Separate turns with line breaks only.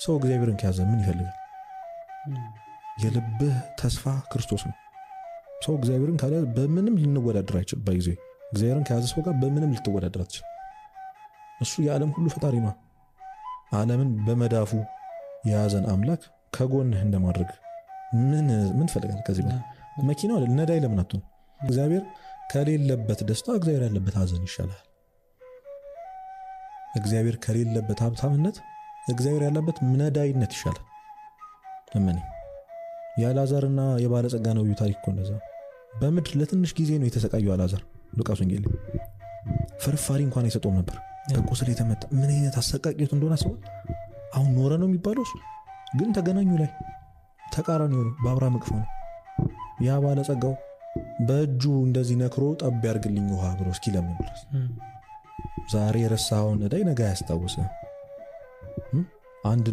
ሰው እግዚአብሔርን ከያዘ ምን ይፈልጋል? የልብህ ተስፋ ክርስቶስ ነው። ሰው እግዚአብሔርን ካለ በምንም ሊወዳደር አይችልም። ባይዘ እግዚአብሔርን ከያዘ ሰው ጋር በምንም ልትወዳደር አትችልም። እሱ የዓለም ሁሉ ፈጣሪ ነው። ዓለምን በመዳፉ የያዘን አምላክ ከጎንህ እንደማድረግ ምን ፈልጋል? ከዚህ በላይ መኪናው ነዳይ ለምን አትሆን? እግዚአብሔር ከሌለበት ደስታ እግዚአብሔር ያለበት ሐዘን ይሻላል። እግዚአብሔር ከሌለበት ሀብታምነት እግዚአብሔር ያለበት ነዳይነት ይሻላል። ለምን የአልዓዛርና የባለጸጋ ነው ታሪክ እኮ እንደዛ። በምድር ለትንሽ ጊዜ ነው የተሰቃየው አልዓዛር። ሉቃስ ወንጌል ፍርፋሪ እንኳን አይሰጠውም ነበር። በቁስል የተመታ ምን አይነት አሰቃቂት እንደሆነ አስበው። አሁን ኖረ ነው የሚባለው እሱ ግን ተገናኙ ላይ ተቃራኒ ሆኖ በአብርሃም እቅፍ ነው። ያ ባለጸጋው በእጁ እንደዚህ ነክሮ ጠብ ያርግልኝ ውሃ ብሎ እስኪለምን ድረስ ዛሬ የረሳውን ነዳይ ነገ ያስታውስህ። አንድ